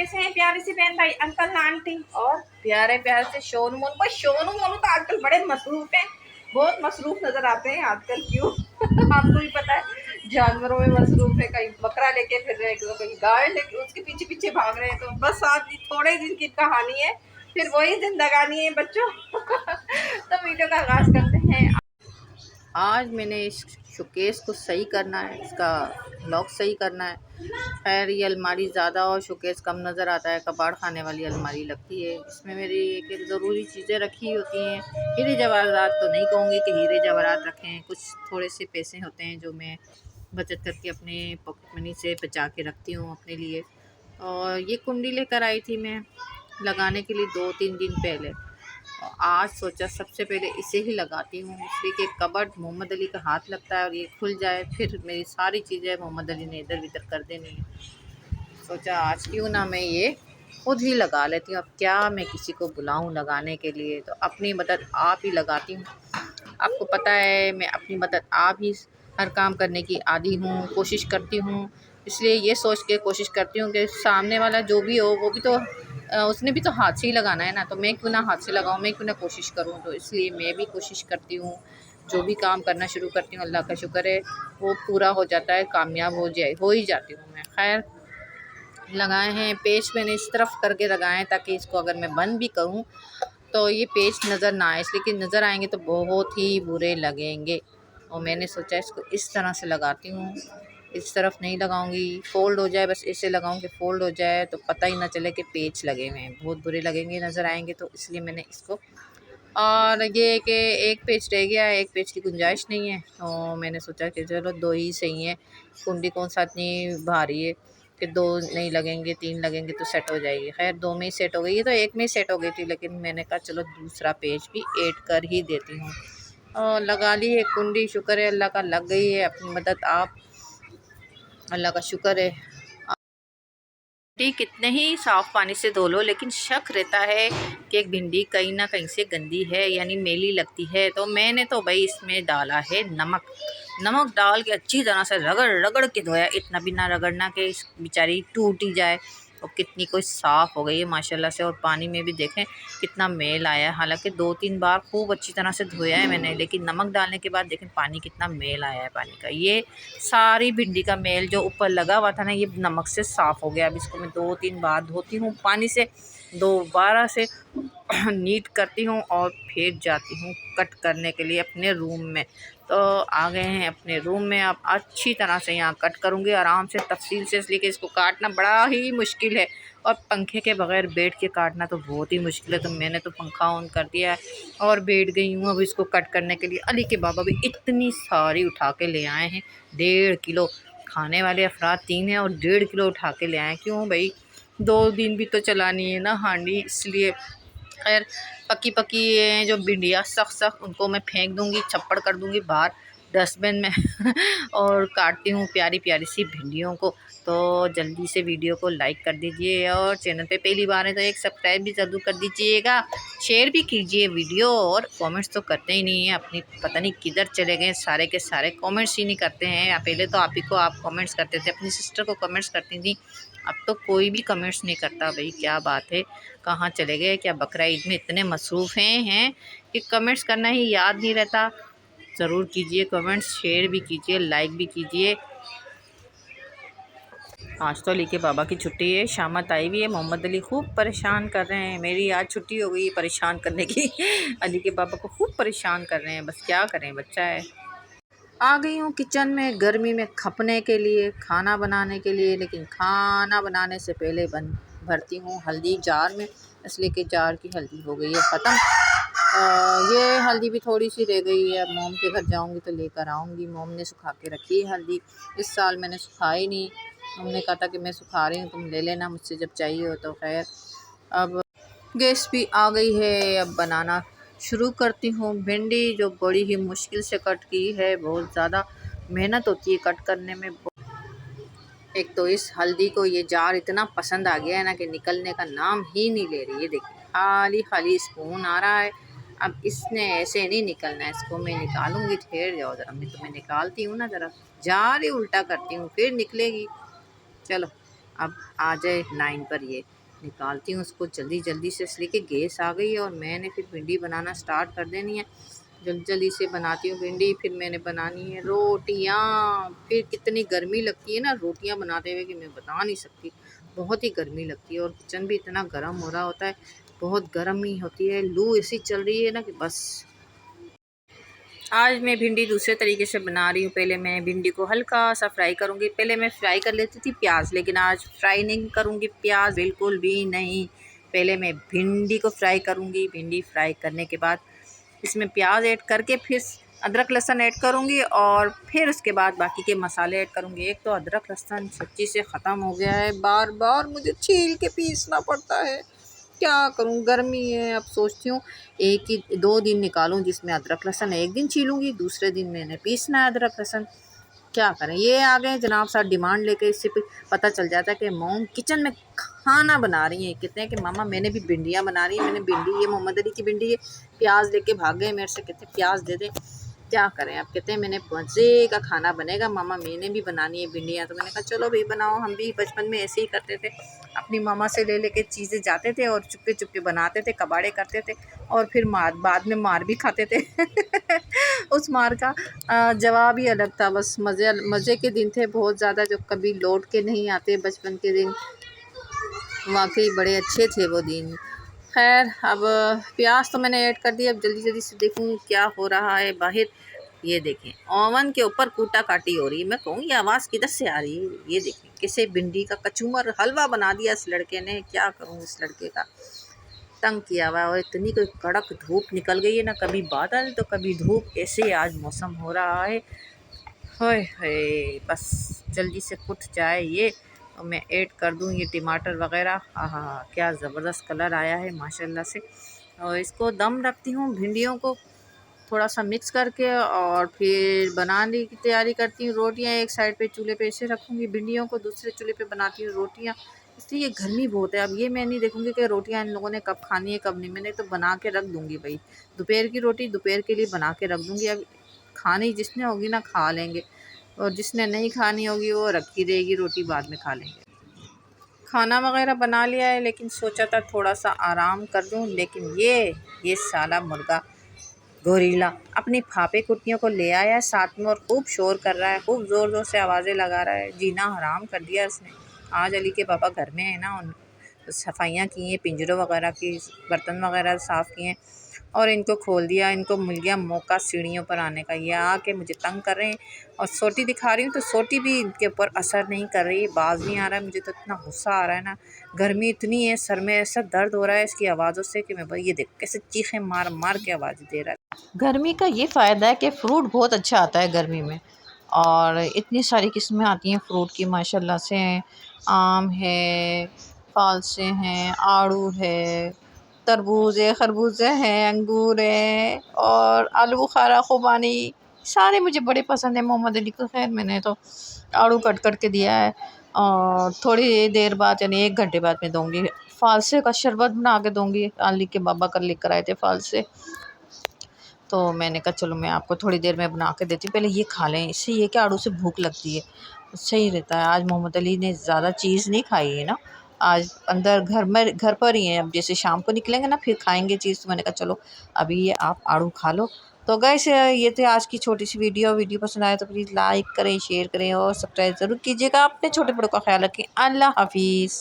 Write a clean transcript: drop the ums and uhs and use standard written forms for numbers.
कैसे हैं प्यारे से बहन भाई, अंकल आंटी और प्यारे प्यारे से शोनू मोनू। भाई शोनू मोनू तो आजकल बड़े मसरूफ हैं, बहुत मसरूफ नजर आते हैं आजकल। क्यों? आपको भी पता है, जानवरों में मसरूफ है। कहीं बकरा लेके फिर रहे, तो कहीं गाय लेके उसके पीछे पीछे भाग रहे हैं। तो बस आज थोड़े दिन की कहानी है, फिर वही जिंदगानी है बच्चों। तो वीडियो का आगाज करते हैं। आज मैंने इस शोकेस को सही करना है, इसका लॉक सही करना है। खैर ये अलमारी ज़्यादा और शोकेस कम नज़र आता है, कबाड़ खाने वाली अलमारी लगती है। इसमें मेरी एक एक ज़रूरी चीज़ें रखी होती हैं। हीरे जवाहरात तो नहीं कहूँगी कि हीरे जवाहरात रखे हैं, कुछ थोड़े से पैसे होते हैं जो मैं बचत करके अपने पॉकेट मनी से बचा के रखती हूँ अपने लिए। और ये कुंडी लेकर आई थी मैं लगाने के लिए 2-3 दिन पहले, और आज सोचा सबसे पहले इसे ही लगाती हूँ, इसलिए कि कबर्ड मोहम्मद अली का हाथ लगता है और ये खुल जाए, फिर मेरी सारी चीज़ें मोहम्मद अली ने इधर उधर कर देनी है। सोचा आज क्यों ना मैं ये खुद ही लगा लेती हूँ। अब क्या मैं किसी को बुलाऊँ लगाने के लिए, तो अपनी मदद आप ही लगाती हूँ। आपको पता है मैं अपनी मदद आप ही हर काम करने की आदी हूँ, कोशिश करती हूँ। इसलिए ये सोच के कोशिश करती हूँ कि सामने वाला जो भी हो वो भी तो उसने भी तो हाथ से ही लगाना है ना, तो मैं क्यों ना हाथ से लगाऊँ, मैं क्यों ना कोशिश करूँ। तो इसलिए मैं भी कोशिश करती हूँ, जो भी काम करना शुरू करती हूँ अल्लाह का शुक्र है वो पूरा हो जाता है, कामयाब हो ही जाती हूँ मैं। खैर लगाए हैं पेच, मैंने इस तरफ करके लगाए हैं ताकि इसको अगर मैं बंद भी करूँ तो ये पेच नज़र ना आए, इसलिए कि नज़र आएंगे तो बहुत ही बुरे लगेंगे। और मैंने सोचा इसको इस तरह से लगाती हूँ, इस तरफ नहीं लगाऊंगी, फ़ोल्ड हो जाए, बस ऐसे लगाऊं कि फ़ोल्ड हो जाए तो पता ही ना चले कि पेच लगे हुए हैं, बहुत बुरे लगेंगे नज़र आएंगे। तो इसलिए मैंने इसको, और ये कि एक पेच रह गया है, एक पेच की गुंजाइश नहीं है, तो मैंने सोचा कि चलो 2 ही सही हैं। कुंडी कौन सा इतनी भारी है कि 2 नहीं लगेंगे, 3 लगेंगे तो सेट हो जाएगी। खैर 2 में ही सेट हो गई, ये तो एक में ही सेट हो गई थी, लेकिन मैंने कहा चलो दूसरा पेच भी ऐड कर ही देती हूँ। और लगा ली है कुंडी, शुक्र है अल्लाह का लग गई है। अपनी मदद आप, अल्लाह का शुक्र है। भिंडी कितने ही साफ़ पानी से धो लो, लेकिन शक रहता है कि एक भिंडी कहीं ना कहीं से गंदी है, यानी मैली लगती है। तो मैंने तो भाई इसमें डाला है नमक। नमक डाल के अच्छी तरह से रगड़ रगड़ के धोया, इतना भी ना रगड़ना कि इस बेचारी टूट ही जाए। और कितनी कोई साफ़ हो गई है माशाल्लाह से। और पानी में भी देखें कितना मैल आया है, हालांकि 2-3 बार खूब अच्छी तरह से धोया है मैंने, लेकिन नमक डालने के बाद देखें पानी कितना मैल आया है पानी का। ये सारी भिंडी का मैल जो ऊपर लगा हुआ था ना, ये नमक से साफ़ हो गया। अब इसको मैं 2-3 बार धोती हूँ पानी से, दोबारा से नीट करती हूँ और फिर जाती हूँ कट करने के लिए अपने रूम में। तो आ गए हैं अपने रूम में, अब अच्छी तरह से यहाँ कट करूँगी आराम से तफसील से, इसलिए कि इसको काटना बड़ा ही मुश्किल है, और पंखे के बगैर बैठ के काटना तो बहुत ही मुश्किल है। तो मैंने तो पंखा ऑन कर दिया है और बैठ गई हूँ अब इसको कट करने के लिए। अली के बाबा भी इतनी सारी उठा के ले आए हैं, 1.5 किलो। खाने वाले अफराद 3 हैं और 1.5 किलो उठा के ले आए। क्यों भाई, 2 दिन भी तो चलानी है ना हांडी, इसलिए। खैर पकी पकी जो भिंडियाँ सख्त सख्त उनको मैं फेंक दूँगी, छप्पड़ कर दूँगी बाहर डस्टबिन में। और काटती हूँ प्यारी प्यारी सी भिंडियों को। तो जल्दी से वीडियो को लाइक कर दीजिए, और चैनल पे पहली बार है तो एक सब्सक्राइब भी ज़रूर कर दीजिएगा, शेयर भी कीजिए वीडियो। और कमेंट्स तो करते ही नहीं हैं, अपनी पता नहीं किधर चले गए सारे के सारे, कमेंट्स ही नहीं करते हैं। पहले तो आप ही को आप कमेंट्स करते थे, अपनी सिस्टर को कमेंट्स करती थी, अब तो कोई भी कमेंट्स नहीं करता। भाई क्या बात है, कहाँ चले गए? क्या बकरा ईद में इतने मसरूफ़ हैं कि कमेंट्स करना ही याद नहीं रहता। ज़रूर कीजिए कमेंट्स, शेयर भी कीजिए, लाइक भी कीजिए। आज तो अली के बाबा की छुट्टी है, शामत आई हुई है, मोहम्मद अली खूब परेशान कर रहे हैं। मेरी आज छुट्टी हो गई है परेशान करने की। अली के बाबा को खूब परेशान कर रहे हैं, बस क्या करें, बच्चा है। आ गई हूँ किचन में गर्मी में खपने के लिए, खाना बनाने के लिए। लेकिन खाना बनाने से पहले भरती हूँ हल्दी जार में, इसलिए कि जार की हल्दी हो गई है ख़त्म। ये हल्दी भी थोड़ी सी रह गई है, मोम के घर जाऊँगी तो लेकर आऊँगी। मोम ने सुखा के रखी है हल्दी, इस साल मैंने सुखाई नहीं। हमने कहा था कि मैं सुखा रही हूँ, तुम ले लेना मुझसे जब चाहिए हो। तो खैर अब गैस भी आ गई है, अब बनाना शुरू करती हूँ। भिंडी जो बड़ी ही मुश्किल से कट की है, बहुत ज़्यादा मेहनत होती है कट करने में। एक तो इस हल्दी को ये जार इतना पसंद आ गया है ना कि निकलने का नाम ही नहीं ले रही है। देखिए खाली खाली स्पून आ रहा है, अब इसने ऐसे नहीं निकलना है, इसको मैं निकालूंगी। ठहर जाओ ज़रा, मैं तुम्हें निकालती हूँ ना, ज़रा जार ही उल्टा करती हूँ फिर निकलेगी। चलो अब आ जाए 9 पर, ये निकालती हूँ उसको जल्दी जल्दी से, इसलिए कि गैस आ गई है और मैंने फिर भिंडी बनाना स्टार्ट कर देनी है। जल्दी जल्दी से बनाती हूँ भिंडी, फिर मैंने बनानी है रोटियाँ। फिर कितनी गर्मी लगती है ना रोटियाँ बनाते हुए कि मैं बता नहीं सकती, बहुत ही गर्मी लगती है और किचन भी इतना गर्म हो रहा होता है, बहुत गर्मी होती है, लू ऐसी चल रही है ना कि बस। आज मैं भिंडी दूसरे तरीके से बना रही हूँ। पहले मैं भिंडी को हल्का सा फ्राई करूँगी। पहले मैं फ्राई कर लेती थी प्याज, लेकिन आज फ्राई नहीं करूँगी प्याज, बिल्कुल भी नहीं। पहले मैं भिंडी को फ्राई करूँगी। भिंडी फ्राई करने के बाद इसमें प्याज ऐड करके फिर अदरक लहसुन ऐड करूँगी और फिर उसके बाद बाकी के मसाले ऐड करूँगी। एक तो अदरक लहसुन सच्ची से ख़त्म हो गया है, बार बार मुझे छील के पीसना पड़ता है, क्या करूं, गर्मी है। अब सोचती हूँ एक ही 2 दिन निकालूं जिसमें अदरक लहसुन, एक दिन छीलूँगी, दूसरे दिन मैंने पीसना है अदरक लहसुन। क्या करें, ये आ गए जनाब साहब डिमांड लेके। इससे पता चल जाता है कि मॉम किचन में खाना बना रही हैं। कहते हैं कि मामा मैंने भी भिंडियाँ बना रही हैं, मैंने भिंडी, ये मोहम्मद अली की भिंडी है, प्याज लेके भाग गए मेरे से, कहते प्याज दे दें। क्या करें, अब कहते हैं मैंने मज़े का खाना बनेगा मामा, मैंने भी बनानी है भिंडियाँ। तो मैंने कहा चलो भाई बनाओ, हम भी बचपन में ऐसे ही करते थे, अपनी मामा से ले लेके चीज़ें जाते थे और चुपके चुपके बनाते थे, कबाड़े करते थे और फिर बाद में मार भी खाते थे उस मार का जवाब ही अलग था। बस मज़े के दिन थे बहुत ज़्यादा, जो कभी लौट के नहीं आते। बचपन के दिन वाकई बड़े अच्छे थे वो दिन। खैर अब प्याज तो मैंने ऐड कर दिया। अब जल्दी जल्दी से देखूँ क्या हो रहा है बाहर। ये देखें ओवन के ऊपर कूटा काटी हो रही है। मैं कहूँ ये आवाज़ किधर से आ रही है। ये देखें कैसे भिंडी का कचूमर हलवा बना दिया इस लड़के ने। क्या करूँ, इस लड़के का तंग किया हुआ है। और इतनी कोई कड़क धूप निकल गई है ना, कभी बादल तो कभी धूप, कैसे आज मौसम हो रहा है। होए होए, बस जल्दी से कुट जाए ये और मैं ऐड कर दूँ ये टमाटर वगैरह। हाँ, क्या ज़बरदस्त कलर आया है माशाल्लाह से। और इसको दम रखती हूँ भिंडियों को थोड़ा सा मिक्स करके और फिर बनाने की तैयारी करती हूँ। रोटियाँ एक साइड पे चूल्हे पे ऐसे रखूँगी, भिंडियों को दूसरे चूल्हे पे बनाती हूँ रोटियाँ। इसलिए गर्मी बहुत है। अब ये मैं नहीं देखूँगी कि रोटियाँ इन लोगों ने कब खानी है कब नहीं, मैंने तो बना के रख दूँगी भाई। दोपहर की रोटी दोपहर के लिए बना के रख दूँगी। अब खानी जिसने होगी ना खा लेंगे, और जिसने नहीं खानी होगी वो रखी रहेगी, रोटी बाद में खा लेंगे। खाना वगैरह बना लिया है, लेकिन सोचा था थोड़ा सा आराम कर दूं, लेकिन ये साला मुर्गा गोरीला अपनी फापे कुटियों को ले आया है साथ में और खूब शोर कर रहा है, खूब ज़ोर ज़ोर से आवाज़ें लगा रहा है। जीना हराम कर दिया इसने। आज अली के पापा घर में है ना, उन सफाइयाँ की हैं, पिंजरों वगैरह की, बर्तन वगैरह साफ़ किए और इनको खोल दिया। इनको मिल गया मौका सीढ़ियों पर आने का। ये आके मुझे तंग कर रहे हैं और सोटी दिखा रही हूँ तो सोटी भी इनके ऊपर असर नहीं कर रही है, बाज नहीं आ रहा है। मुझे तो इतना गुस्सा आ रहा है ना, गर्मी इतनी है, सर में ऐसा दर्द हो रहा है इसकी आवाज़ों से कि मैं भाई ये देख कैसे चीखें मार मार के आवाज़ दे रहा है। गर्मी का ये फ़ायदा है कि फ़्रूट बहुत अच्छा आता है गर्मी में, और इतनी सारी किस्में आती हैं फ़्रूट की माशाल्लाह से। आम है, फालसे हैं, आड़ू है, तरबूज है, खरबूजे हैं, अंगूर है और आलू बुखारा, खुबानी, सारे मुझे बड़े पसंद है मोहम्मद अली को। खैर मैंने तो आड़ू कट कट के दिया है और थोड़ी देर बाद यानी 1 घंटे बाद मैं दूँगी फालसे का शरबत बना के दूँगी। अली के बाबा कर लेकर आए थे फालसे, तो मैंने कहा चलो मैं आपको थोड़ी देर में बना के देती हूँ, पहले ये खा लें, इससे ये कि आड़ू से भूख लगती है, सही रहता है। आज मोहम्मद अली ने ज़्यादा चीज़ नहीं खाई है ना, आज अंदर घर पर ही हैं। अब जैसे शाम को निकलेंगे ना फिर खाएंगे चीज़, तो मैंने कहा चलो अभी ये आप आड़ू खा लो। तो गाइस ये थे आज की छोटी सी वीडियो पसंद आए तो प्लीज़ लाइक करें, शेयर करें और सब्सक्राइब ज़रूर कीजिएगा। अपने छोटे बड़ों का ख्याल रखें। अल्लाह हाफिज़।